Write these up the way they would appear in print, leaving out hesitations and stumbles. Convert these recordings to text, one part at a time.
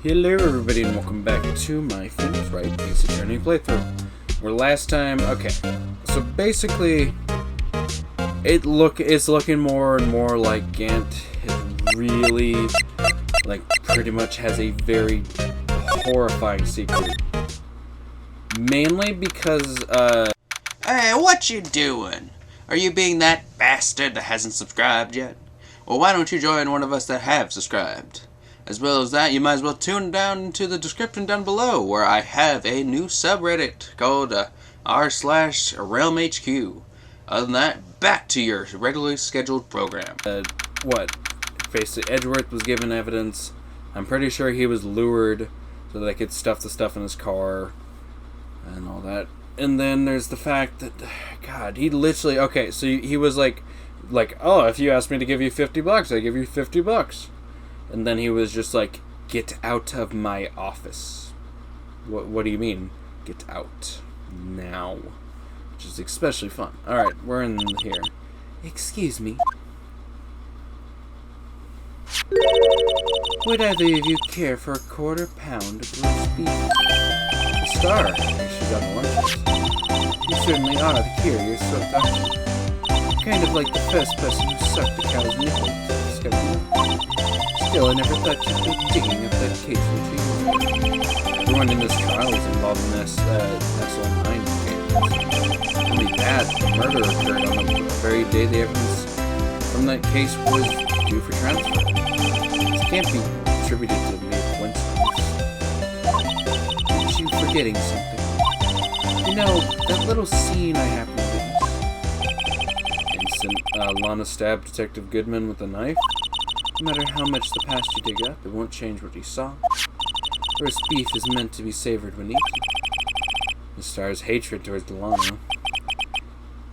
Hello everybody and welcome back to my Phoenix Wright Ace Attorney playthrough. Where last time, so basically it's looking more and more like Gant is really, pretty much has a very horrifying secret. Mainly because, Hey, what you doing? Are you being that bastard that hasn't subscribed yet? Well, why don't you join one of us that have subscribed? As well as that, you might as well tune down into the description down below, where I have a new subreddit called r/RealmHQ. Other than that, back to your regularly scheduled program. Basically Edgeworth was given evidence. I'm pretty sure he was lured so they could stuff the stuff in his car and all that. And then there's the fact that, God, he literally, so he was like, oh, if you ask me to give you $50, I give you $50. And then he was just like, get out of my office. What do you mean, get out now? Which is especially fun. Alright, we're in here. Excuse me. Would either of you care for a £1/4 of roast beef? A star, she's on the lunches. You certainly are the curious sort, doctor. Kind of like the first person who sucked a cow's nipple to discover that. Still, I never thought you'd be digging up that case with you. Everyone in this trial was involved in this SL9 case. Only that, the murder occurred on the very day the evidence from that case was due for transfer. This can't be attributed to mere coincidence. Aren't you forgetting something? You know, that little scene I happened to witness. Lana stabbed Detective Goodman with a knife. No matter how much the past you dig up, it won't change what you saw. Roast beef is meant to be savored when eaten. The star's hatred towards Lana.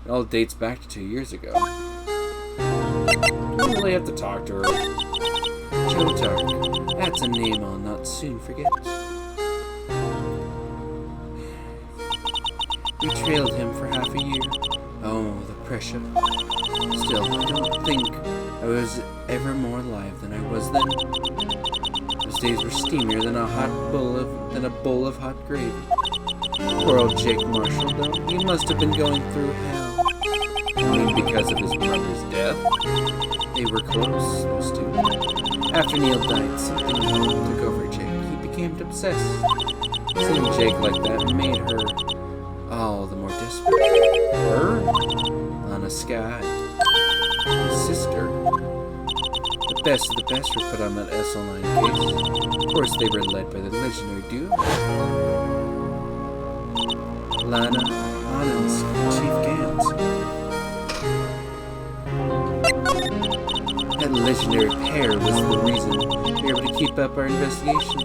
It all dates back to 2 years ago. You don't really have to talk to her. Joe Dark. That's a name I'll not soon forget. We trailed him for half a year. Oh, the pressure. Still, I don't think I was ever more alive than I was then. Those days were steamier than a bowl of hot gravy. Poor old Jake Marshall, though. He must have been going through hell. I mean, because of his brother's death. They were close, those two. After Neil died, something took over Jake. He became obsessed. Seeing Jake like that made her all the more desperate. Her? Lana Sky. His sister. The best of the best were put on that SL9 case. Of course, they were led by the legendary duo. Lana and Chief Gant. That legendary pair was the reason we were able to keep up our investigation.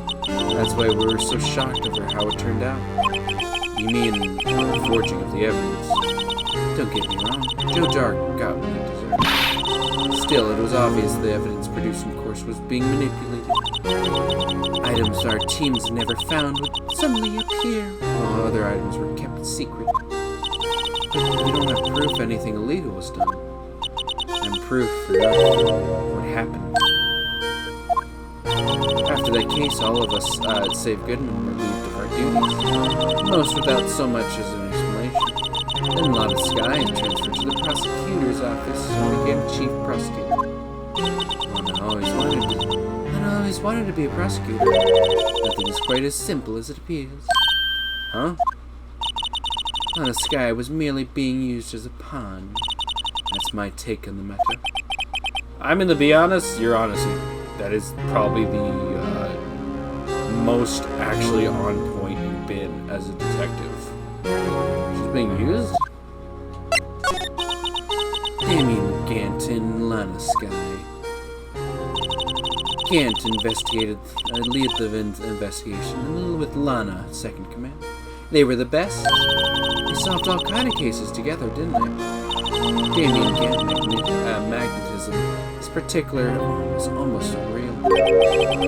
That's why we were so shocked over how it turned out. You mean the forging of the evidence? Don't get me wrong, Joe Dark got what he deserved. Still, it was obvious the evidence produced in course was being manipulated. Items our teams never found would suddenly appear, while other items were kept secret. But we don't have proof anything illegal was done. And proof for what happened. After that case, all of us, save Goodman, were relieved of our duties. Most without so much as an explanation. Then Lana Sky transferred to the prosecutor's office and became chief prosecutor. Lana always wanted to be a prosecutor. Nothing is quite as simple as it appears. Huh? Lana Sky was merely being used as a pawn. That's my take on the matter. I'm going to be honest, your honesty. That is probably the most actually on point you've been as a detective. She's being used? Damien Gant and Lana Sky. Gant investigated, led the investigation with Lana, second command. They were the best. They solved all kind of cases together, didn't they? Damien Gant magnetism is particular, was almost unreal.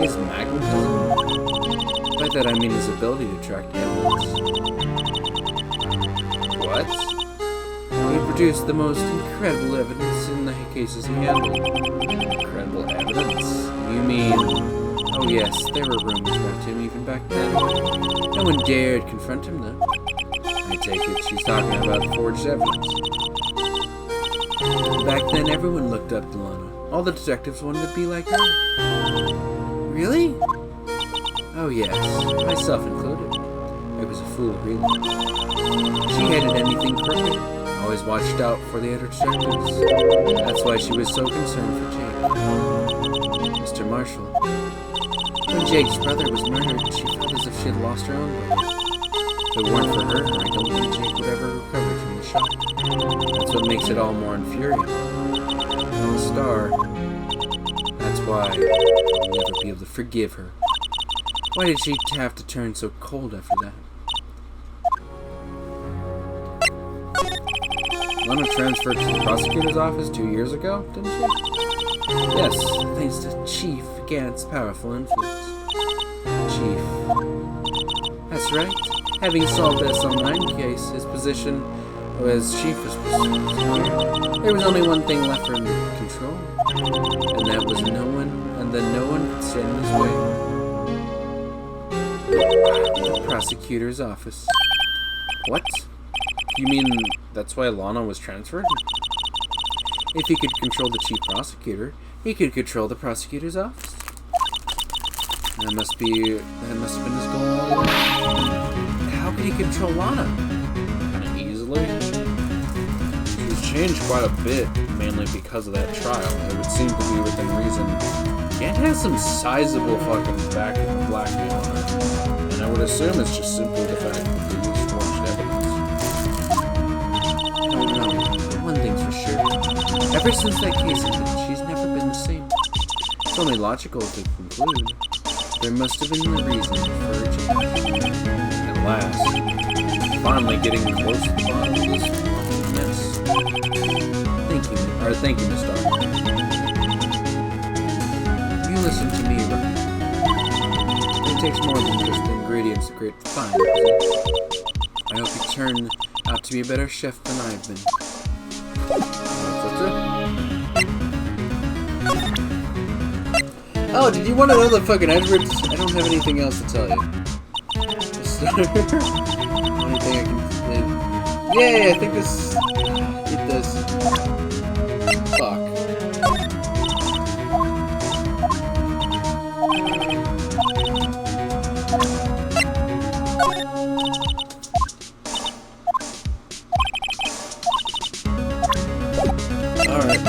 His magnetism? By that I mean his ability to track evidence. What? He produced the most incredible evidence in the cases he handled. Incredible evidence? You mean Oh yes, there were rumors about him even back then. No one dared confront him though. I take it she's talking about forged evidence. Back then, everyone looked up to Lana. All the detectives wanted to be like her. Really? Oh yes, myself included. I was a fool, really. She hated anything crooked. Always watched out for the other detectives. That's why she was so concerned for Jake. Mr. Marshall. When Jake's brother was murdered, she felt as if she had lost her own brother. If it weren't for her, I don't think Jake would ever recover from the shock. That's what makes it all more infuriating. I'm a star. That's why I'll never be able to forgive her. Why did she have to turn so cold after that? Lana transferred to the prosecutor's office 2 years ago, didn't she? Yes, thanks to Chief Gant's powerful influence. Chief. That's right. Having solved the SL9 case, his position as chief was pursued. There was only one thing left for him to control, and that was no one could stand in his way. The prosecutor's office. What? You mean that's why Lana was transferred? If he could control the chief prosecutor, he could control the prosecutor's office. That must have been his goal all along. How could he control Lana? Kind of easily. She's changed quite a bit, mainly because of that trial. It would seem to be within reason. Gant has some sizable fucking blackmail on her. And I would assume it's just simply the fact that they used forged evidence. Oh no, but one thing's for sure. Ever since that case ended, she's never been the same. It's only logical to conclude there must have been a reason for her change. At last, finally getting close to the bottom of this fucking mess. Thank you, Miss Stark. You listen to me, Wright. It takes more than just the ingredients to create fine cuisine. I hope you turn out to be a better chef than I've been. That's it. Oh, did you want to know the fucking Edwards? I don't have anything else to tell you. Only thing I can... Yay, I think this... It does. Fuck. Alright.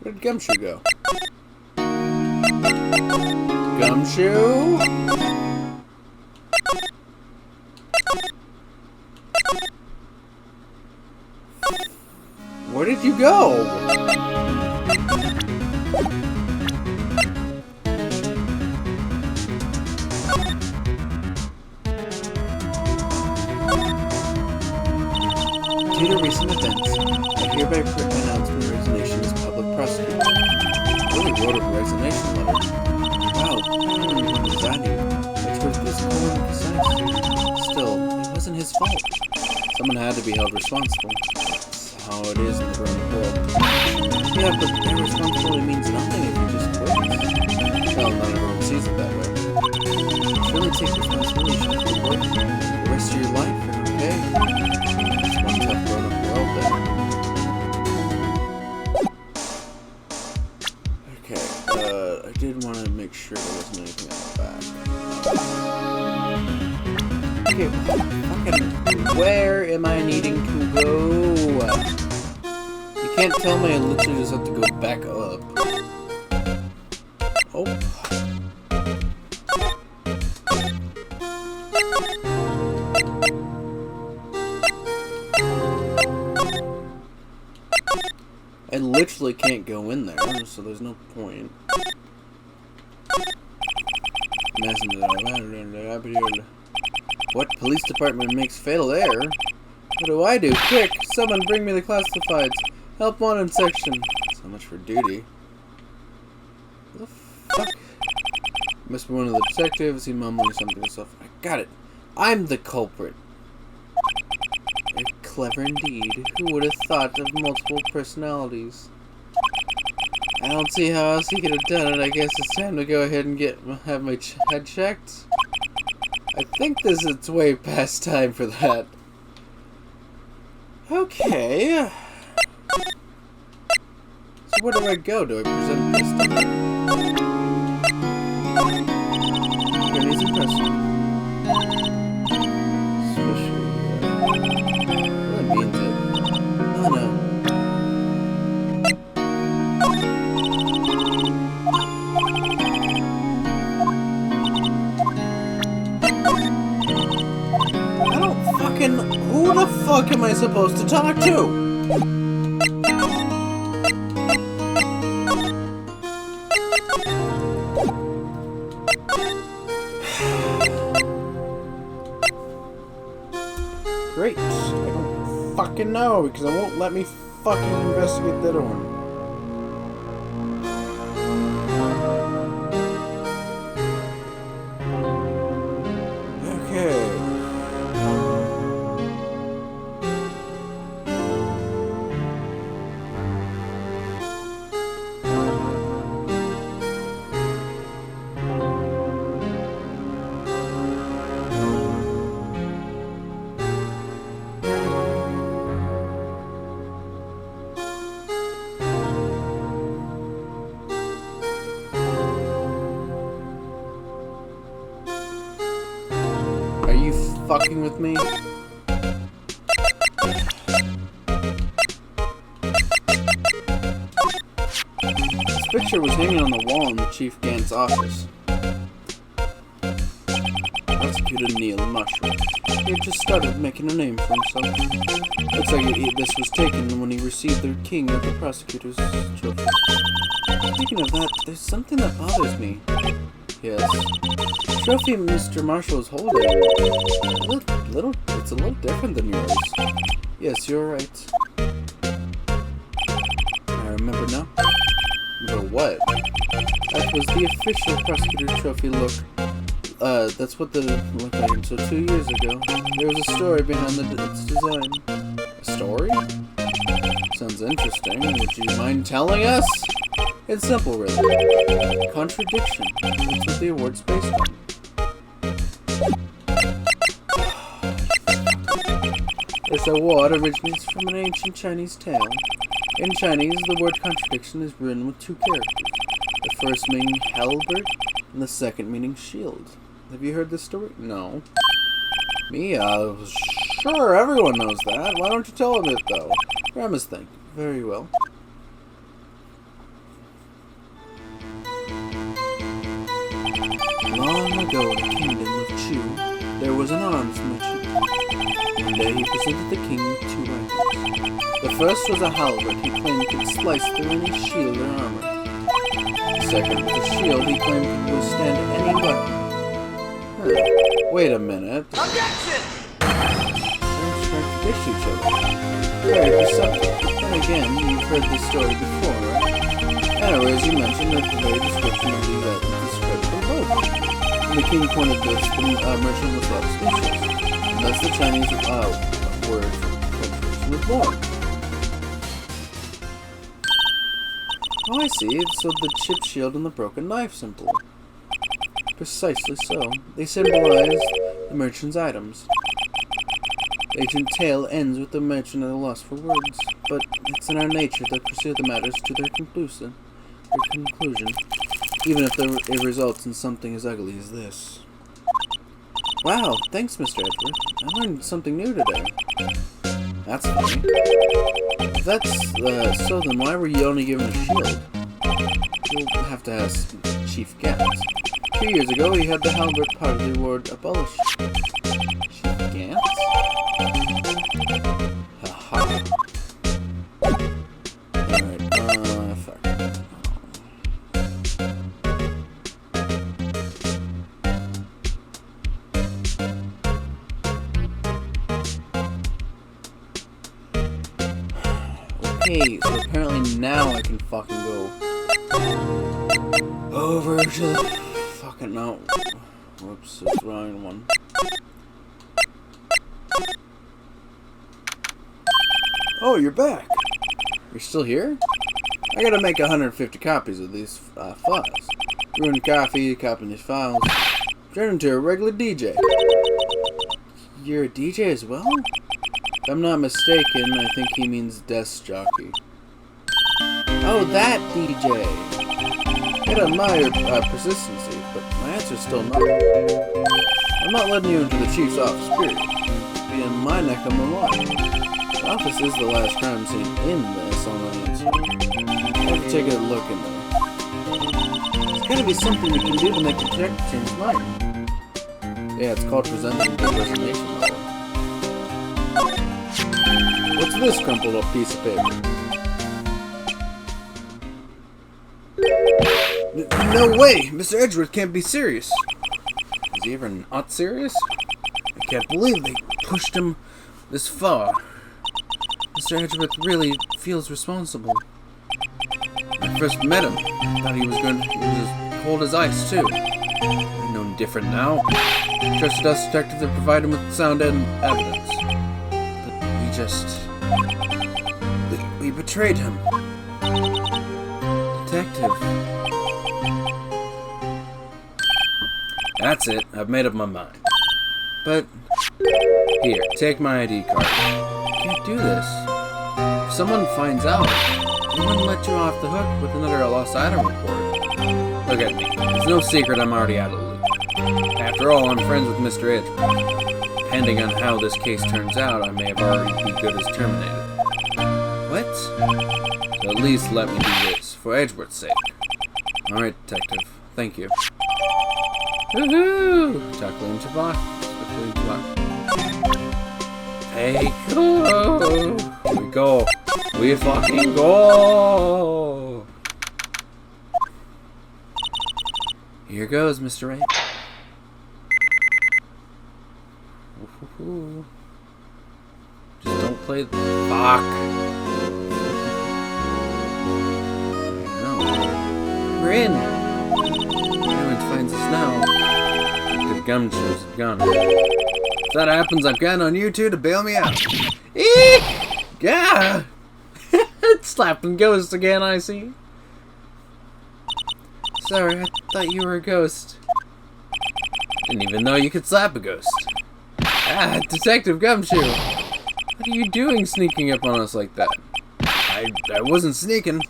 Where'd Gumshoe go? Gumshoe? Where did you go? Due to recent events, I hereby announce my resignation as public prosecutor. I really wrote a resignation letter. Wow, I don't remember resigning. My truth is cold and precise. Still, it wasn't his fault. Someone had to be held responsible. That's how it is in the grown world. Yeah, but that responsibility means nothing if you just quit. Well, not everyone sees it that way. Surely take responsibility for your work the rest of your life and okay. It's one tough grown-up world there. Okay, I did want to make sure there wasn't anything on the back. Okay, fucking, where am I needing to go? You can't tell me I literally just have to go back up. Oh. I literally can't go in there, so there's no point. What police department makes fatal error? What do I do? Quick! Someone bring me the classifieds. Help wanted section. So much for duty. What the fuck? Must be one of the detectives. He mumbling something to himself. I got it. I'm the culprit. You're clever indeed. Who would have thought of multiple personalities? I don't see how else he could have done it. I guess it's time to go ahead and have my head checked. I think it's way past time for that. Okay. So where do I go? Do I present this to him? He's impressive. Especially, what means it? Oh no. Who the fuck am I supposed to talk to? Great. I don't fucking know because it won't let me fucking investigate that one. Okay. Are you fucking with me? This picture was hanging on the wall in the Chief Gant's office. Prosecutor Neil Marshall. He had just started making a name for himself. Looks like this was taken when he received the king of the prosecutor's trophy. Speaking of that, there's something that bothers me. Yes. The trophy Mr. Marshall is holding. It's a little different than yours. Yes, you're right. I remember now. Remember what? That was the official prosecutor's trophy look. That's what the looked like until 2 years ago. There was a story behind its design. A story? Sounds interesting. Would you mind telling us? It's simple, really. Contradiction. That's what the award's based on. This award originates from an ancient Chinese tale. In Chinese, the word contradiction is written with two characters. The first meaning halberd, and the second meaning shield. Have you heard this story? No. Me? Sure, everyone knows that. Why don't you tell him it, though? Grandma's think. Very well. Long ago in the kingdom of Chu, there was an arms merchant. One day he presented the king with two rifles. The first was a halberd he claimed could slice through any shield or armor. The second was a shield he claimed could withstand any weapon. Wait a minute. Objection! Terms contradict each other. Very deceptive. Then again, you've heard this story before, right? Anyways, you mentioned that the very description of these items described below. When the king pointed this, the merchant was left speechless. And thus the Chinese word for contradiction was born. Oh, I see. So the chipped shield and the broken knife symbol. Precisely so. They symbolize the merchant's items. The ancient tale ends with the merchant at a loss for words, but it's in our nature to pursue the matters to their conclusion, even if it results in something as ugly as this. Wow, thanks, Mr. Edward. I learned something new today. That's funny. If that's so, then why were you only given a shield? You'll have to ask Chief Gant. 2 years ago, he had the halberd part of the award abolished. Chief Gant? Haha. Alright, fuck. Okay, so apparently now I can fucking go over to the fucking no. Whoops, it's the wrong one. Oh, you're back. You're still here? I gotta make 150 copies of these files. Ruined coffee, copying these files. Turn into a regular DJ. You're a DJ as well? If I'm not mistaken, I think he means desk jockey. Oh, that DJ! Gotta admire persistency, but my answer's still no. I'm not letting you into the chief's office, period. Be in my neck of the line. The office is the last crime scene in this online incident. I have to take a look in there. There's gotta be something we can do to make the detective change his mind. Yeah, it's called presenting the resignation letter. What's this crumpled up piece of paper? No way! Mr. Edgeworth can't be serious. Is he ever not serious? I can't believe they pushed him this far. Mr. Edgeworth really feels responsible. When I first met him, I thought he was as cold as ice, too. I know him different now. I trusted us detectives to provide him with sound evidence. But we betrayed him. Detective. That's it. I've made up my mind. But, here, take my ID card. I can't do this. If someone finds out, they wouldn't let you off the hook with another lost item report. Look at me. It's no secret I'm already out of the loop. After all, I'm friends with Mr. Edgeworth. Depending on how this case turns out, I may have already be good as terminated. What? So at least let me do this, for Edgeworth's sake. Alright, detective. Thank you. Woohoo! Chuckling Chabak. Hey, go! Here we go. We fucking go! Here goes, Mr. Wright. Woohoo. Just don't play the fuck. No. We're in. Everyone finds us now. The gumshoes have gone. If that happens, I'm counting on you two to bail me out. Eek! Yeah! Slapping ghosts again, I see. Sorry, I thought you were a ghost. Didn't even know you could slap a ghost. Ah, Detective Gumshoe! What are you doing sneaking up on us like that? I wasn't sneaking.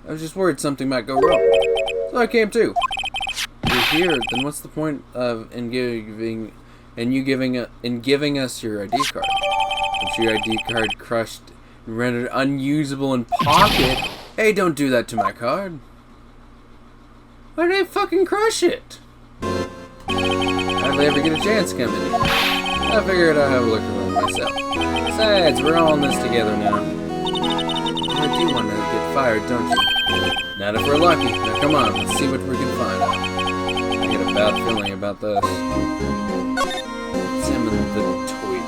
I was just worried something might go wrong. So I came too. If you're here, then what's the point of giving us your ID card? If your ID card crushed and rendered unusable in pocket, hey, don't do that to my card. Why did I fucking crush it? Hardly ever get a chance coming in. I figured I'd have a look around myself. Besides, we're all in this together now. You do want to get fired, don't you? Not if we're lucky. Now come on, let's see what we can find out. I get a bad feeling about this. Examine the toilet.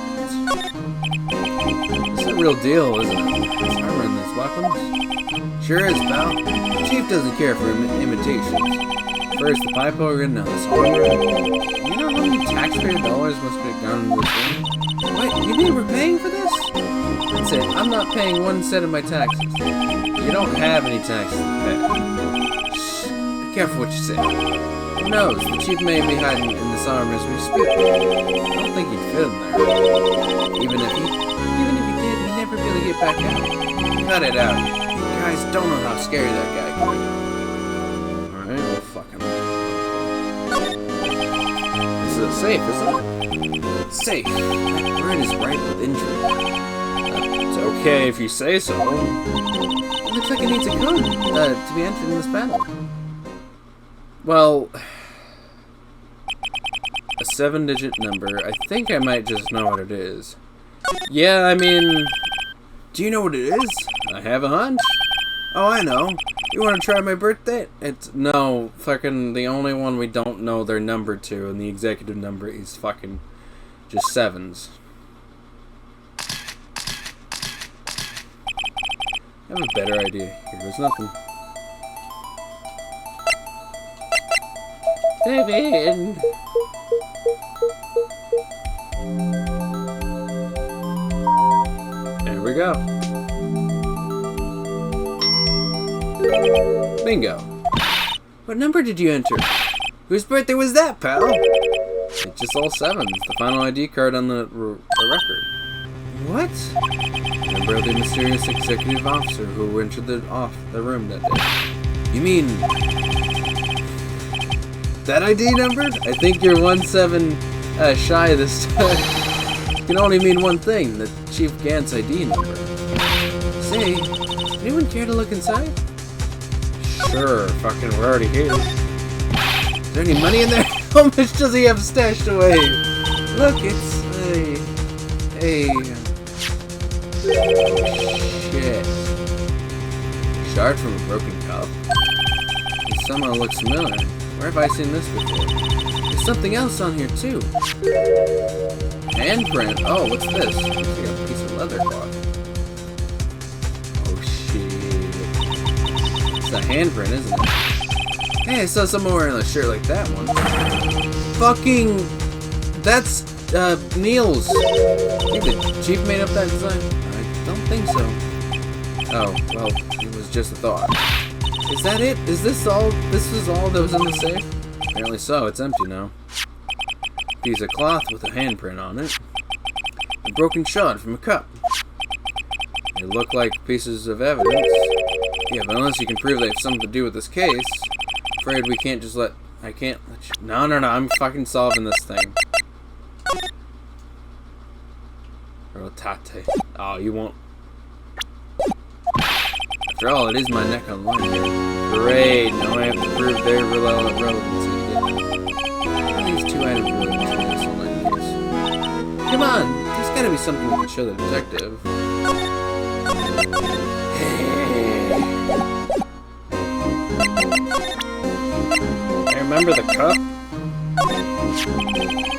It's a real deal, isn't it? There's armor in these weapons. Sure is, pal. The chief doesn't care for imitations. First the pipe organ, now this armor. You know how many taxpayer dollars must have gone into this thing? What? You mean we're paying for this? That's it. I'm not paying 1 cent of my taxes. You don't have any taxes to pay. Shh. Be careful what you say. Who knows? The chief may be hiding in this armor as we speak. I don't think he'd fit in there. Even if he did, he'd never be able to get back out. Cut it out. You guys don't know how scary that guy can be. Alright, well, fuck him. This is a safe, isn't it? Safe. That bird is right with injury. It's okay if you say so. It looks like it needs a code to be entered in this panel. Well, a 7-digit number. I think I might just know what it is. Yeah, I mean, do you know what it is? I have a hunch. Oh, I know. You want to try my birthday? No, fucking the only one we don't know their number to, and the executive number is fucking just 7s. I have a better idea. Here goes nothing. David! There we go. Bingo. What number did you enter? Whose birthday was that, pal? It's just all sevens. The final ID card on the record. What? Remember the mysterious executive officer who entered the room that day. You mean that ID number? I think you're 17 shy this time. It can only mean one thing, the Chief Gant's ID number. Say, anyone care to look inside? Sure, fucking we're already here. Is there any money in there? How much does he have stashed away? Look, it's shit. Shard from a broken cup. It somehow looks familiar. Where have I seen this before? There's something else on here too. Handprint. Oh, what's this? Looks like a piece of leather cloth. Oh shit. It's a handprint, isn't it? Hey, I saw someone wearing a shirt like that one. Fucking... That's, Neil's. I think the chief made up that design. I don't think so. Oh, well, it was just a thought. Is that it? Is this all? This is all that was in the safe? Apparently so. It's empty now. Piece of cloth with a handprint on it. A broken shard from a cup. They look like pieces of evidence. Yeah, but unless you can prove they have something to do with this case, I'm afraid we can't just let... I can't let you... No, I'm fucking solving this thing. Rotate. Oh, you won't... After all, it is my neck on line here. Great, now I have to prove their relevancy. These two items related to this online case. Come on, there's gotta be something we can show the detective. Hey, remember the cup?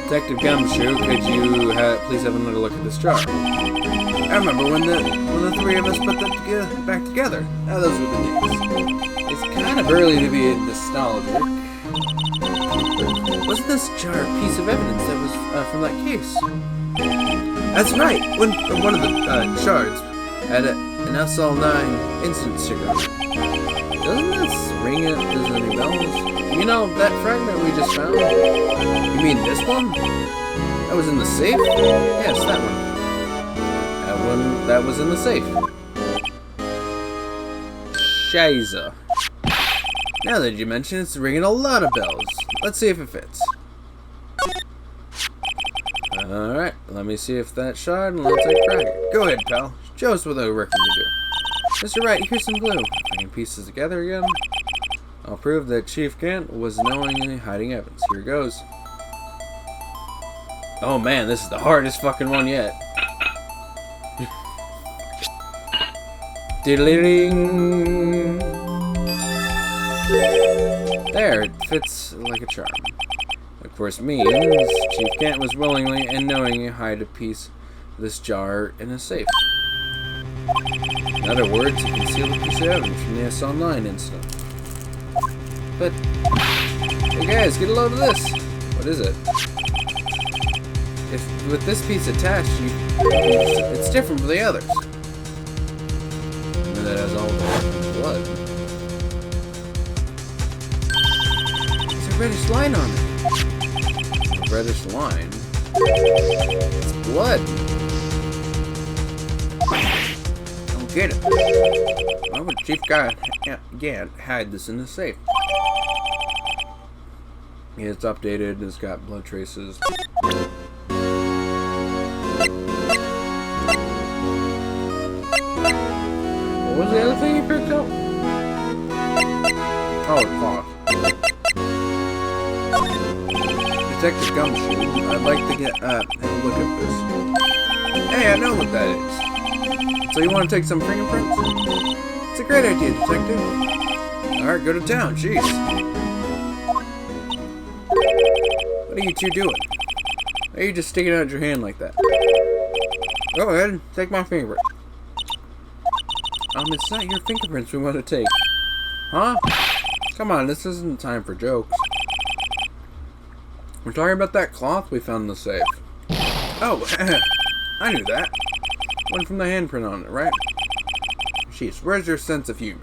Detective Gumshoe, could you please have another look at this jar? I remember when the three of us put that back together. Now those were the days. It's kind of early to be nostalgic. Wasn't this jar a piece of evidence that was from that case? That's right. One of the shards had an SL9 instant sticker. Doesn't this ring it? Does any bells? You know that fragment we just found? You mean this one? That was in the safe? Yes, that one. That was in the safe. Shiza. Now that you mention it, it's ringing a lot of bells. Let's see if it fits. Alright, let me see if that shard and let's take a crack. Go ahead, pal. Show us what they're working to do. Mr. Wright, here's some glue. Bringing pieces together again. I'll prove that Chief Gant was knowingly hiding evidence. Here goes. Oh man, this is the hardest fucking one yet. Diddling. There, it fits like a charm. Of course means Chief Gant was willingly and knowingly hide a piece of this jar in a safe. In other words, he concealed a piece of evidence from the SL9 incident. But, hey guys, get a load of this. What is it? If with this piece attached, it's different from the others. And that has all the blood. There's a reddish line on it. A reddish line? It's blood. I don't get it. Why would Chief Gant hide this in the safe? Yeah, it's updated. It's got blood traces. What was the other thing you picked up? Oh, the cloth. Detective Gumshoe, I'd like to have a look at this. Hey, I know what that is. So you want to take some fingerprints? It's a great idea, Detective. Alright, go to town, jeez. What are you two doing? Why are you just sticking out your hand like that? Go ahead, take my fingerprint. It's not your fingerprints we want to take. Huh? Come on, this isn't time for jokes. We're talking about that cloth we found in the safe. Oh, I knew that. One from the handprint on it, right? Jeez, where's your sense of humor?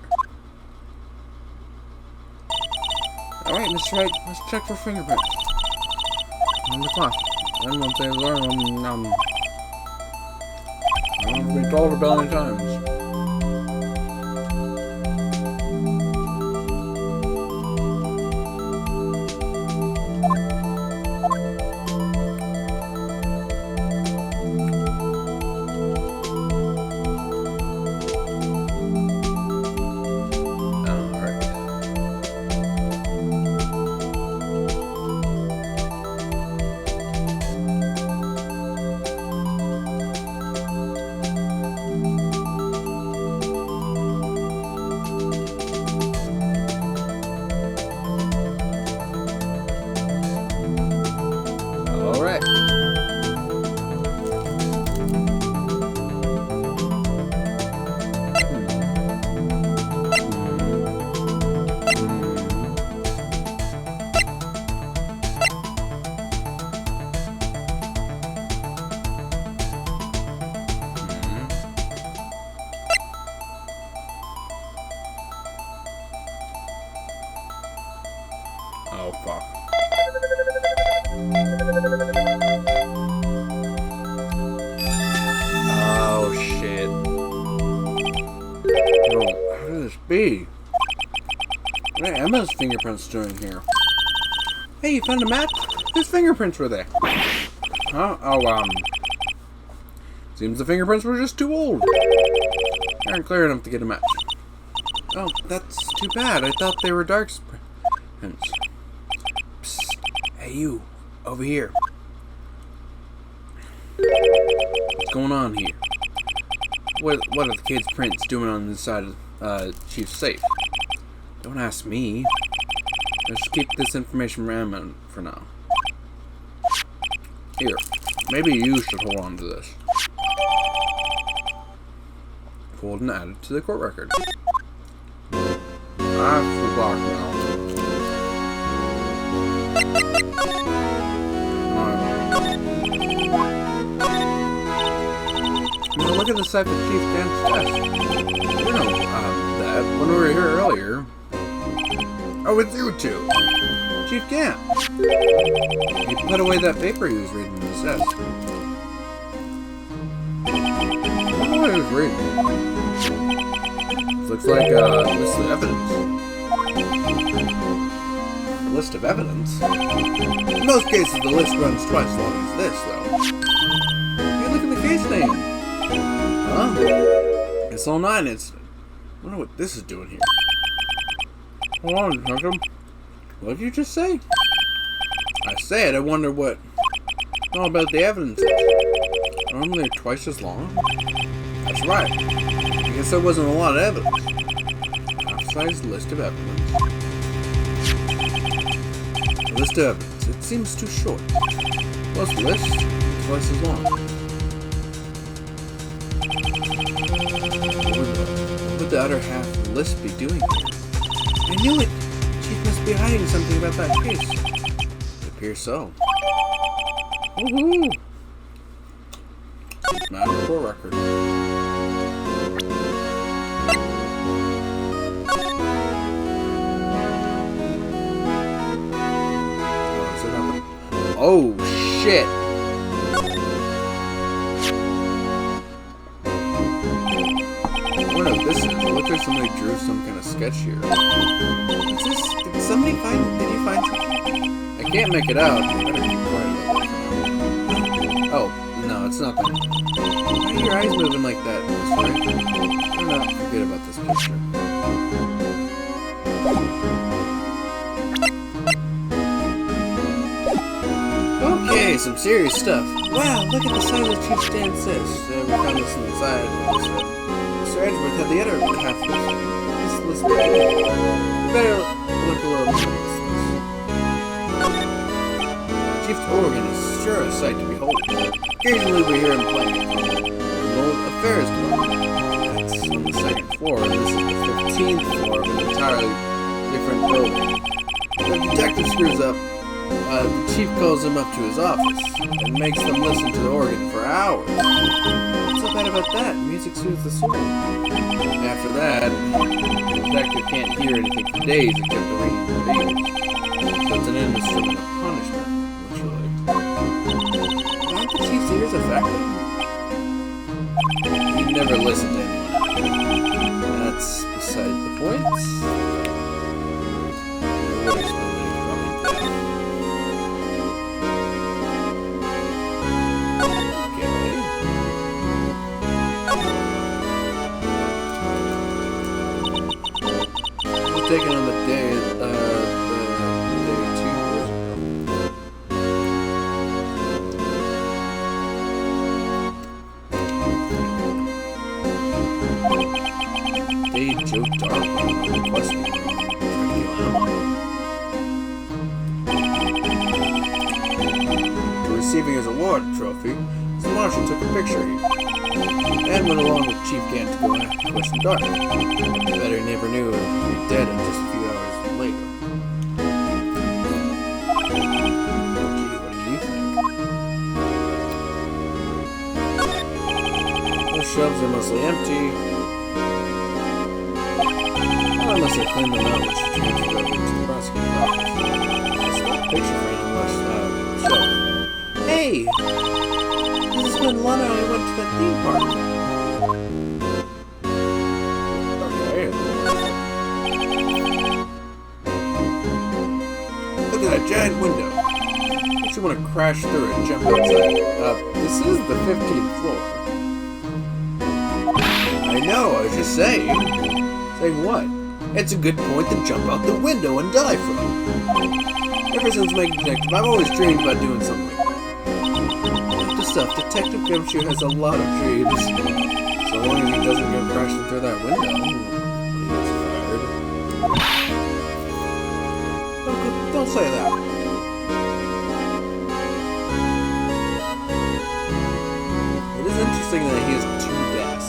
Alright, Mr. Wright, let's check for fingerprints. On the clock. Then once they learn I've been told a billion times. Oh, fuck. Oh, shit. Oh, how could this be? What are Emma's fingerprints doing here? Hey, you found a match? Whose fingerprints were they? Huh? Oh, seems the fingerprints were just too old. They aren't clear enough to get a match. Oh, that's too bad. I thought they were dark prints. Psst. Hey, you. Over here. What's going on here? What are the kids' prints doing on the inside of Chief's safe? Don't ask me. Let's keep this information around for now. Here. Maybe you should hold on to this. Fold and add it to the court record. For block now. Now look at the side of Chief Dan's desk. You know that when we were here earlier. Oh, it's you two, Chief Gant. He put away that paper he was reading in his desk. I don't know what he was reading. Looks like a list of evidence. A list of evidence? In most cases, the list runs twice as long as this, though. Hey, look at the case name. Huh? SL9 incident. I wonder what this is doing here. Hold on, Hunkum. What did you just say? I said I wonder what all about the evidence. Normally they're twice as long? That's right. I guess there wasn't a lot of evidence. Half-sized list of evidence. A list of evidence. It seems too short. Most lists twice as long. What would the other half of the list be doing here? I knew it! Chief must be hiding something about that case. It appears so. Woohoo! It's not a court record. Oh, shit! I wonder what this is. It looks like somebody drew some kind of sketch here. Is this... Did somebody find... Did you find something? I can't make it out. I better keep quiet about that. Oh, no, it's nothing. Why are your eyes moving like that, Miss Wright? I'm not forget about this picture. Okay, some serious stuff. Wow, look at the size of Chief Stan says. We found this inside. Mr. Edgeworth had the other half of this list. We better look a little more at this list. Chief's organ is sure a sight to behold. Occasionally we hear him playing an old affairs department. That's on the second floor, and this is the 15th floor of an entirely different building. The detective screws up. The chief calls them up to his office and makes them listen to the organ for hours. What's so bad about that? Music soothes the soul. After that, the detective can't hear anything for days except the ringing of ears. So it's an instrument of punishment, literally. Aren't the chief's ears affected? You never listen to anyone. That's beside the point. What is taken on the day, the day 2 years ago. Day Joe Dark requested for receiving his award trophy, the marshal took a picture and went along with Chief Gant to go after Question Dark. The better never knew he was dead in just a few hours later. Gee, what do you think? Those shelves are mostly empty. Well, unless I clean them out, which transferred over to the prosecutor's office. It's not a picture frame unless, shelf. Hey! This is when Lana and I went to that theme park. Okay. Look at that giant window. Makes you want to crash through it and jump outside. This is the 15th floor. I know, I was just saying. Saying what? It's a good point to jump out the window and die from. Ever since my detective, I've always dreamed about doing something like that. Stuff, Detective Gumshoe has a lot of dreams. So long as he doesn't go crashing through that window when he gets fired. Don't say that. It is interesting that he has 2 deaths.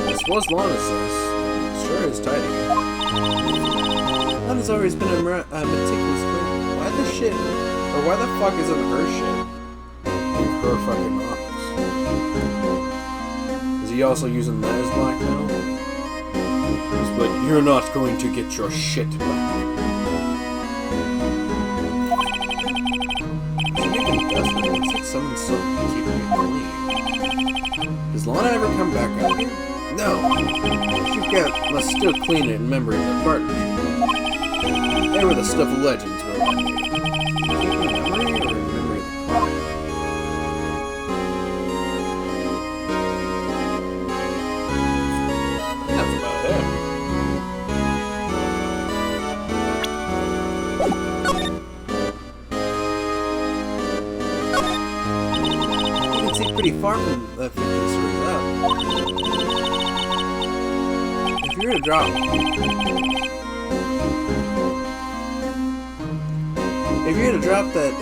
This was Lana's death. Sure is tidy. Lana's always been a meticulous cleaner. Why the shit? Or why the fuck isn't her shit in her fucking office? Is he also using that as blackmail? He's like, you're not going to get your shit back. Is it even dusty? It looks like someone's still keeping it clean. Does Lana ever come back out here? No. Chief Gant must still clean it in memory of their partnership. They were the stuff of legends, were they? Pretty far from the 15th story up. If you were to drop that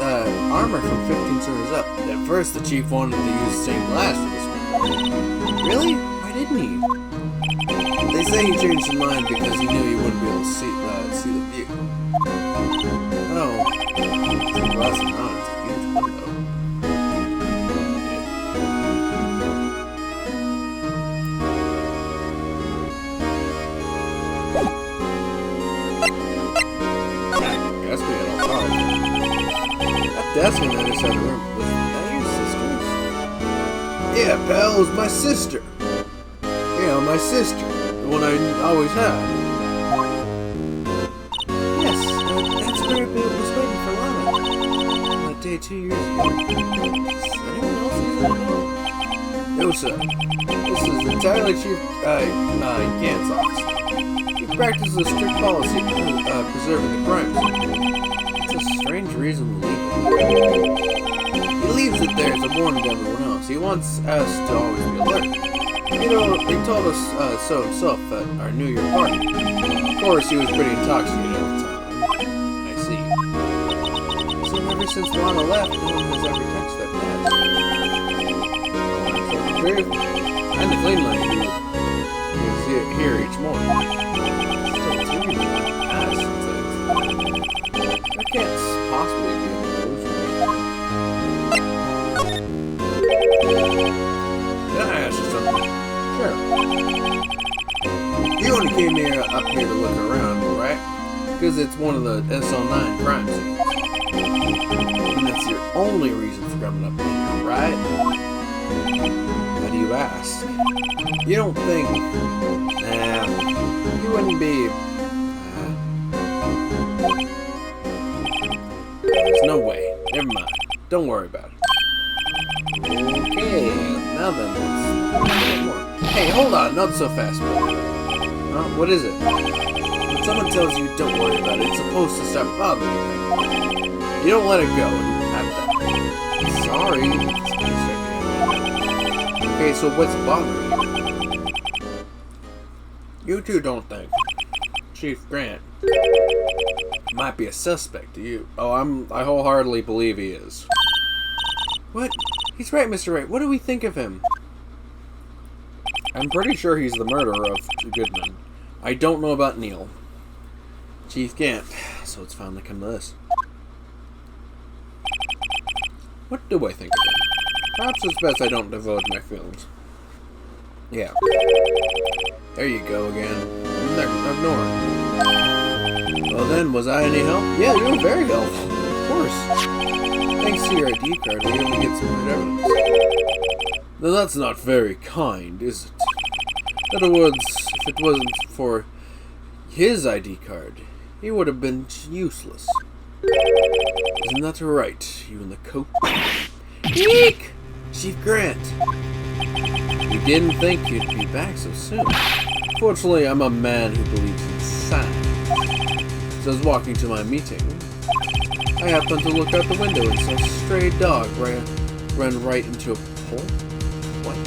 armor from 15 stories up, at first the chief wanted to use stained glass for this one. Really? Why didn't he? They say he changed his mind because he knew he wouldn't be able to see the view. Oh, stained glass is not. It's a huge window. Desk on the other side of the room. Was that your sister's? Yeah, pal, it was my sister. Yeah, my sister. The one I always had. Yes, that's where I was waiting for Lana. That day 2 years ago. Does anyone else use that now? No, sir. This is entirely Chief Gant's office. He practices a strict policy for preserving the crimes. It's a strange reason to leave it. He leaves it there as a warning to everyone else. He wants us to always be alert. You know, he told us so himself at our New Year party. Of course, he was pretty intoxicated at the time. I see. So ever since Lana left, no one has ever touched that desk. And the clean lady who is here each morning. Still 2 years past since that can't possibly be a illusion. Can I ask you something? Sure. You only came up here to look around, right? Because it's one of the SL9 crime scenes. And that's your only reason for coming up here, right? Why do you ask? You don't think... Nah, you wouldn't be... There's no way. Never mind. Don't worry about it. Okay, now then, let's get more. Hey, hold on, not so fast, boy. What is it? When someone tells you don't worry about it, it's supposed to stop bothering you. You don't let it go and have that. Sorry. Okay, so what's bothering you? You two don't think Chief Grant might be a suspect to you. Oh, I wholeheartedly believe he is. What? He's right, Mr. Wright. What do we think of him? I'm pretty sure he's the murderer of Goodman. I don't know about Neil. Chief Gant. So it's finally come to this. What do I think of him? Perhaps it's best I don't divulge my feelings. Yeah. There you go again. Ignore. Well then, was I any help? Yeah, you were very helpful. Of course. Thanks to your ID card, we were able to get some good evidence. Now that's not very kind, is it? In other words, if it wasn't for his ID card, he would have been useless. Isn't that right, you in the coat? Eek! Chief Grant! You didn't think you'd be back so soon. Fortunately, I'm a man who believes in science. As I was walking to my meeting, I happened to look out the window and saw a stray dog run right into a hole. What?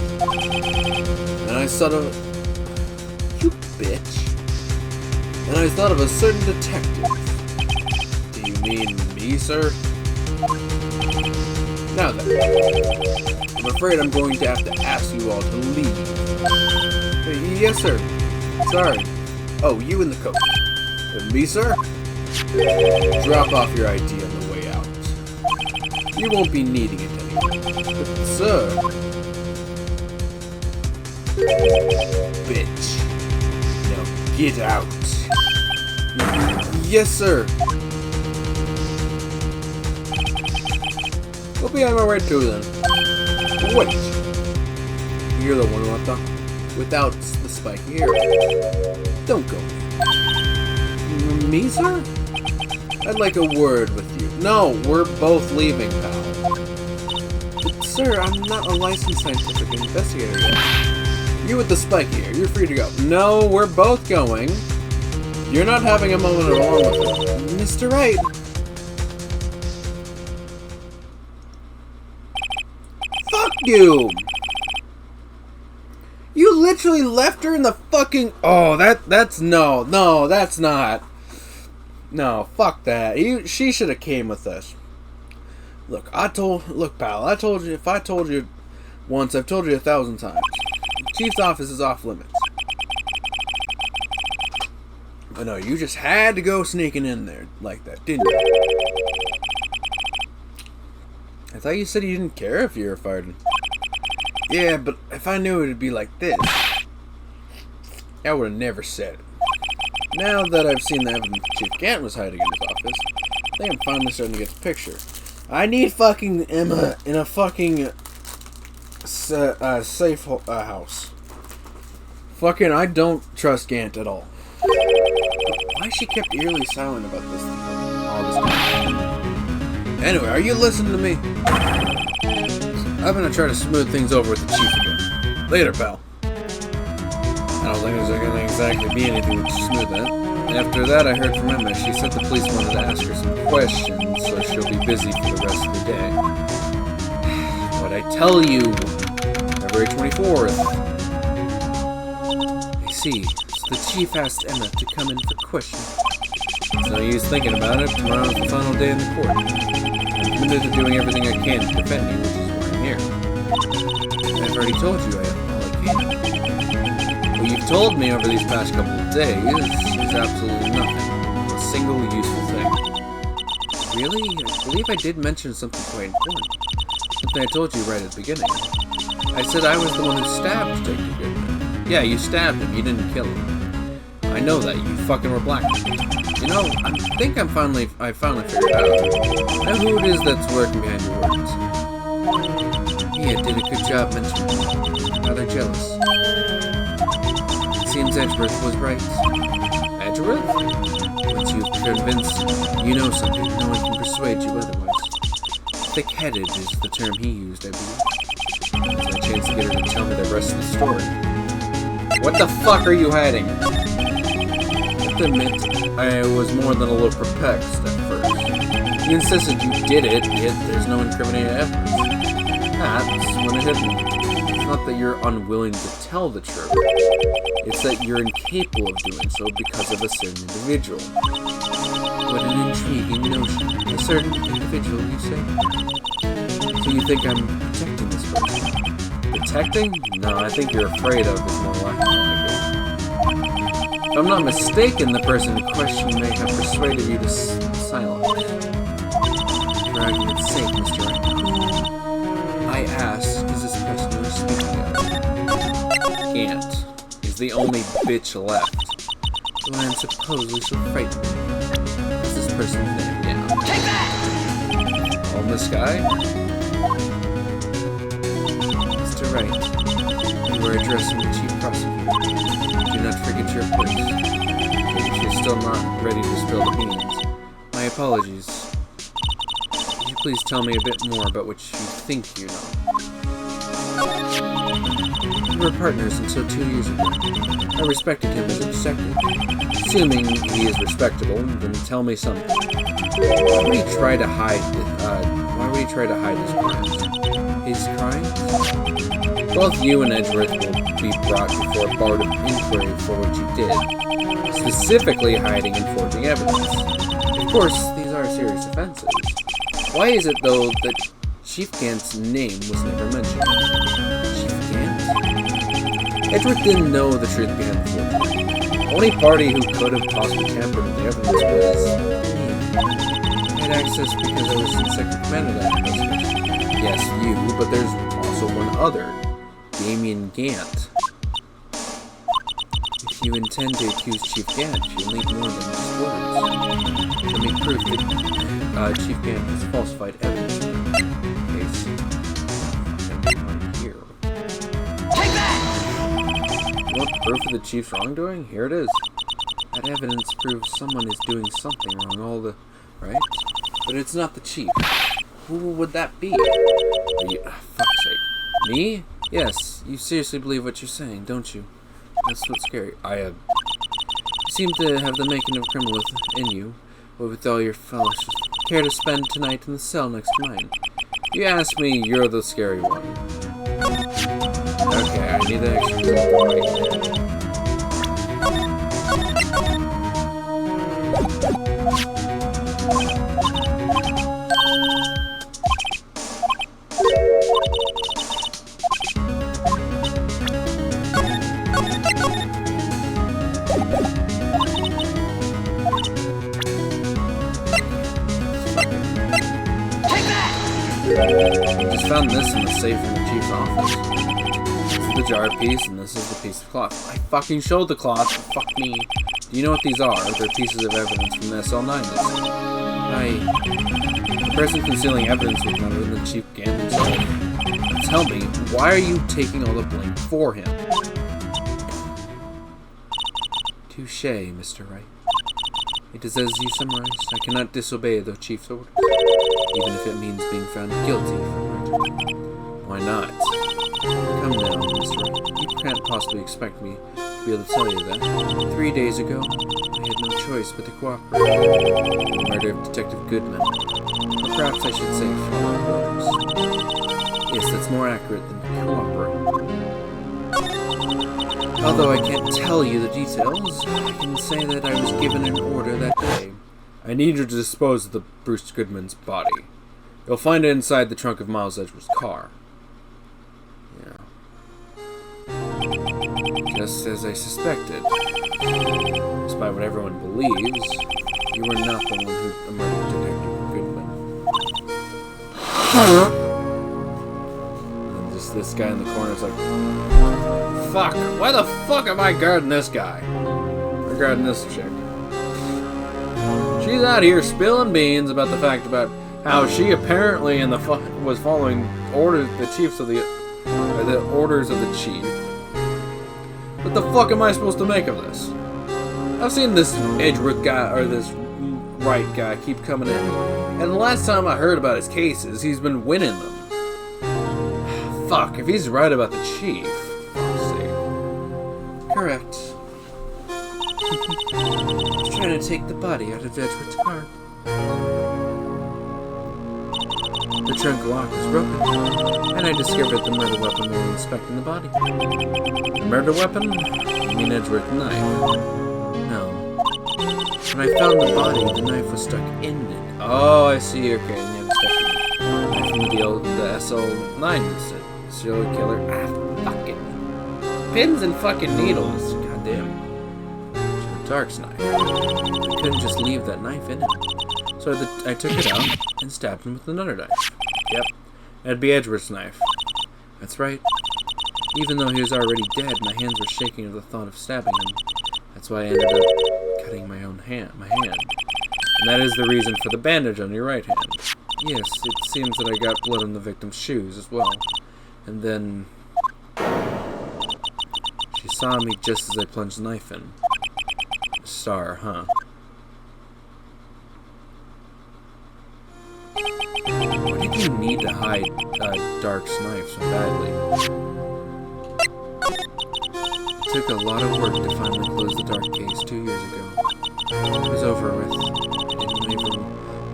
And I thought of... You bitch. And I thought of a certain detective. Do you mean me, sir? Now then, I'm afraid I'm going to have to ask you all to leave. Yes, sir. Sorry. Oh, you in the coat. Me, sir? Drop off your ID on the way out. You won't be needing it anymore. But, sir... Bitch. Now get out. Yes, sir. We'll be on our way too, then. Wait. You're the one who I thought without the spiky hair. Don't go. Me, sir? I'd like a word with you. No, we're both leaving, pal. But, sir, I'm not a licensed scientific investigator yet. You with the spiky hair, you're free to go. No, we're both going. You're not having a moment of alarm with her. Mr. Wright. Fuck you! You literally left her in the fucking... Oh, that's... No, that's not... No, fuck that. She should have came with us. Look, pal, I told you... If I told you once, I've told you 1,000 times. The chief's office is off limits. But no, you just had to go sneaking in there like that, didn't you? I thought you said you didn't care if you were fired. Yeah, but if I knew it would be like this, I would have never said it. Now that I've seen the evidence Chief Gant was hiding in his office, I think I'm finally starting to get the picture. I need fucking Emma in a fucking safe house. Fucking, I don't trust Gant at all. Why she kept eerily silent about this all this time? Anyway, are you listening to me? I'm gonna try to smooth things over with the chief again. Later, pal. I don't think there's gonna exactly be anything to smooth that. After that, I heard from Emma. She said the police wanted to ask her some questions, so she'll be busy for the rest of the day. What'd I tell you? February 24th. I see. So the chief asked Emma to come in for questions. It's no use thinking about it. Tomorrow's the final day in the court. I'm committed to doing everything I can to defend you, which is why I'm here. I've already told you I have all I can. What you've told me over these past couple of days is absolutely nothing. A single useful thing. Really? I believe I did mention something quite important. Something I told you right at the beginning. I said I was the one who stabbed Detective Goodman. Yeah, you stabbed him. You didn't kill him. I know that. You fucking were black. You know, I think I finally figured it out. I know who it is that's working behind your words. Mia did a good job mentioning me. Rather jealous. It seems Edgeworth was right. Edgeworth? Once you've convinced you know something, no one can persuade you otherwise. Thick-headed is the term he used, I believe. It's my chance to get her to tell me the rest of the story. What the fuck are you hiding? I have to admit, I was more than a little perplexed at first. You insisted you did it, yet there's no incriminating evidence. That's when it hit me. It's not that you're unwilling to tell the truth. It's that you're incapable of doing so because of a certain individual. What an intriguing notion. A certain individual, you say? So you think I'm protecting this person? Protecting? No, I think you're afraid of is more likely. If I'm not mistaken, the person in question may have persuaded you to silence. For argument's sake, Mr. Wright, I ask, is this person you're speaking of? Ant is the only bitch left. Who I am supposedly so frightened of. Is this person's name? Yeah. Take that! Oh, this guy? Mr. Wright, you are addressing the chief prosecutor. Do not forget your place. If you're still not ready to spill the beans. My apologies. Could you please tell me a bit more about what you think you know? We were partners until 2 years ago. I respected him as a detective. Assuming he is respectable, then tell me something. Why would he try to hide his crimes? His crimes? Both you and Edgeworth will be brought before a board of inquiry for what you did. Specifically hiding and forging evidence. Of course, these are serious offenses. Why is it, though, that Chief Gant's name was never mentioned? Chief Gant? Edgeworth didn't know the truth behind the forgery. The only party who could have possibly tampered with the evidence was me. I had access because I was in second command of that investigation. Yes, you, but there's also one other. Damien Gant. If you intend to accuse Chief Gant, you'll need more than just words. Show me proof that Chief Gant has falsified evidence in the case. Right here. Take that! You want proof of the Chief's wrongdoing? Here it is. That evidence proves someone is doing something wrong, right? But it's not the Chief. Who would that be? Fuck's sake. Me? Yes, you seriously believe what you're saying, don't you? That's what's scary. You seem to have the making of a criminal in you, but with all your fellowship. Care to spend tonight in the cell next to mine? You ask me, you're the scary one. Okay, I need an extra right. I just found this in the safe in the Chief's office. This is the jar piece, and this is the piece of cloth. I fucking showed the cloth. Fuck me. Do you know what these are? They're pieces of evidence from the SL9 list. The person concealing evidence was none other than Chief Gant himself. Tell me, why are you taking all the blame for him? Touché, Mr. Wright. It is as you summarized. I cannot disobey the Chief's orders, even if it means being found guilty for murder. Why not? Come now, Mr. Wright. You can't possibly expect me to be able to tell you that. 3 days ago, I had no choice but to cooperate in the murder of Detective Goodman. Or perhaps I should say follow orders. Yes, that's more accurate than cooperate. Although I can't tell you the details, I can say that I was given an order that day. I need you to dispose of the Bruce Goodman's body. You'll find it inside the trunk of Miles Edgeworth's car. Yeah. Just as I suspected. Despite what everyone believes, you were not the one who murdered Detective Goodman. And just this guy in the corner is like, fuck, why the fuck am I guarding this guy? regarding this chick. She's out here spilling beans about the fact about how she apparently was following orders, the orders of the chief. What the fuck am I supposed to make of this? I've seen this Edgeworth guy, or this Wright guy, keep coming in. And the last time I heard about his cases, he's been winning them. Fuck, if he's right about the chief. Fuck's sake. Correct. He's trying to take the body out of Edgeworth's car. The trunk lock was broken, and I discovered the murder weapon while inspecting the body. The murder weapon? You mean Edgeworth's knife? No. When I found the body, the knife was stuck in it. Oh, I see. Okay, and you have stuck in it. From the SL9 incident. Serial killer. Ah, fucking pins and fucking needles. Goddamn. Dark's knife. I couldn't just leave that knife in it. So I took it out and stabbed him with another knife. Yep, that'd be Edgeworth's knife. That's right. Even though he was already dead, my hands were shaking at the thought of stabbing him. That's why I ended up cutting my hand. And that is the reason for the bandage on your right hand. Yes, it seems that I got blood on the victim's shoes as well. And then she saw me just as I plunged the knife in. A star, huh? Why did you need to hide Dark's knife so badly? It took a lot of work to finally close the Dark case 2 years ago. It was over with. I didn't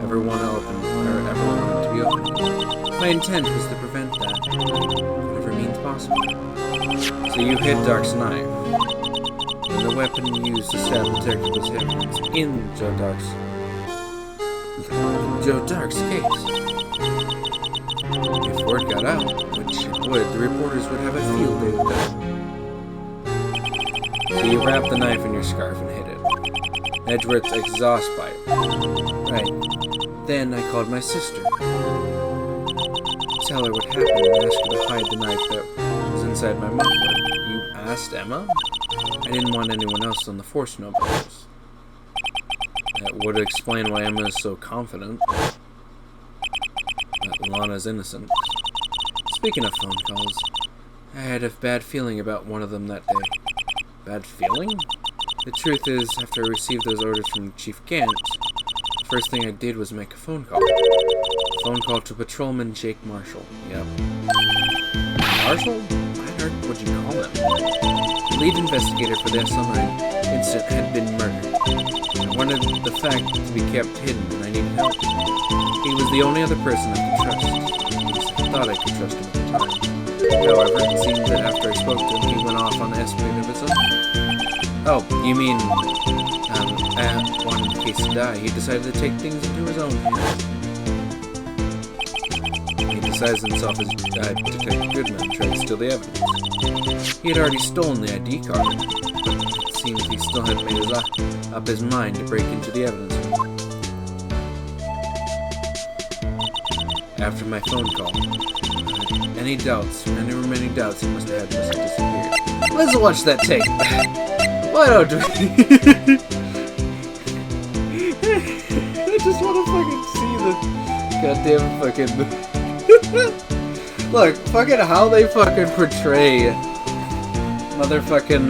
ever want to open, or ever want it to be opened. My intent was to prevent that, whatever means possible. So you hid Dark's knife, and the weapon used to stab the detective was hidden in Joe Dark's case. If word got out, which it would, the reporters would have a field day with that. So you wrapped the knife in your scarf and hid it. Edgeworth's exhaust pipe. Right. Then I called my sister. Tell her what happened and asked her to hide the knife that was inside my muffler. You asked Emma? I didn't want anyone else on the force to know about this. That would explain why Emma is so confident that Lana's innocent. Speaking of phone calls, I had a bad feeling about one of them that day. Bad feeling? The truth is, after I received those orders from Chief Gant, the first thing I did was make a phone call. A phone call to Patrolman Jake Marshall. Yep. Marshall? I heard what you call him. The lead investigator for the SL9 incident had been murdered. I wanted the fact to be kept hidden, and I needed help. He was the only other person I could trust. At least I thought I could trust him at the time. However, it seemed that after I spoke to him, he went off on the escapade of his own. Oh, you mean, wanting the case to die, he decided to take things into his own hands. He disguised himself as Detective Goodman and tried to steal the evidence. He had already stolen the ID card, but it seems he still hadn't made up his mind to break into the evidence room. After my phone call, many doubts he must have had must have disappeared. Let's watch that tape. Why don't we? I just want to fucking see the goddamn fucking... Look, fucking how they fucking portray motherfucking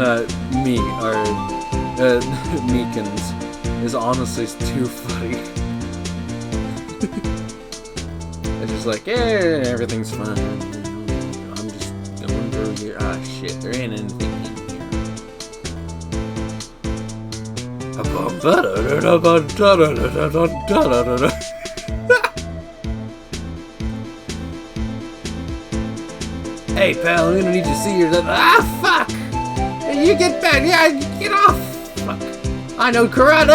Meekins is honestly too funny. It's just like, yeah, everything's fine. I'm just going through here. Ah, shit, there ain't anything in here. Hey, pal, I'm gonna need to see your... Ah, fuck! You get back! Yeah, get off! Fuck. I know karate!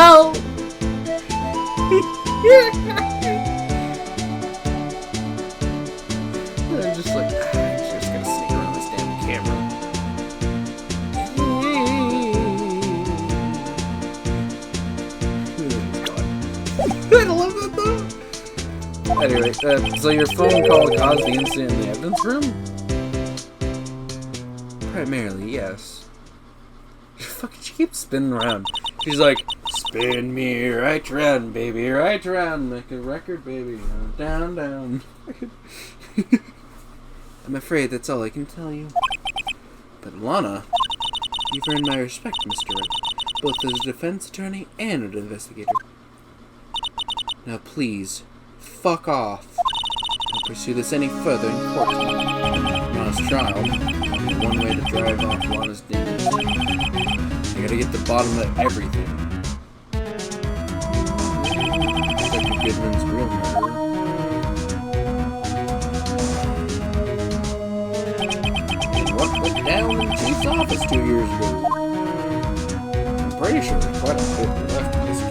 I'm just like, I'm just gonna sneak around this damn camera. I love that though! Anyway, so your phone call caused the incident in the evidence room? Primarily, yes. Fucking, she keeps spinning around. She's like, spin me right round, baby, right round, make a record, baby, down, down. I'm afraid that's all I can tell you. But Lana, you've earned my respect, Mr. Wright, both as a defense attorney and an investigator. Now please, fuck off. Don't pursue this any further in court. Lana's trial, one way to drive off Lana's demons. You gotta get to the bottom of everything. Detective Goodman's real murderer. And what went down in the chief's office 2 years ago? I'm pretty sure there's quite a bit left in this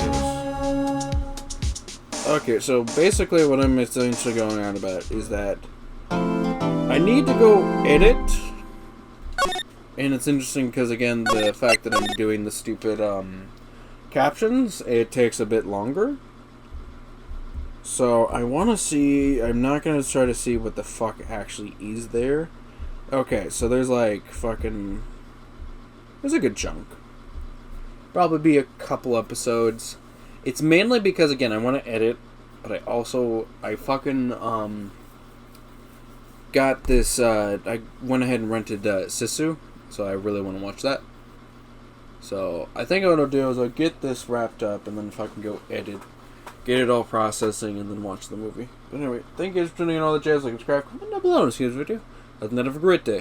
case. Okay, so basically what I'm essentially going on about is that I need to go edit. And it's interesting because, again, the fact that I'm doing the stupid captions, it takes a bit longer. So I want to see, I'm not going to try to see what the fuck actually is there. Okay, so there's like fucking, there's a good chunk. Probably be a couple episodes. It's mainly because, again, I want to edit, but I fucking got this, I went ahead and rented Sisu. So I really want to watch that. So I think what I'll do is I'll get this wrapped up and then fucking go edit, get it all processing, and then watch the movie. But anyway, thank you guys for tuning in all the jazz. Like, subscribe, comment down below and see you in this video. Other than that, have a great day.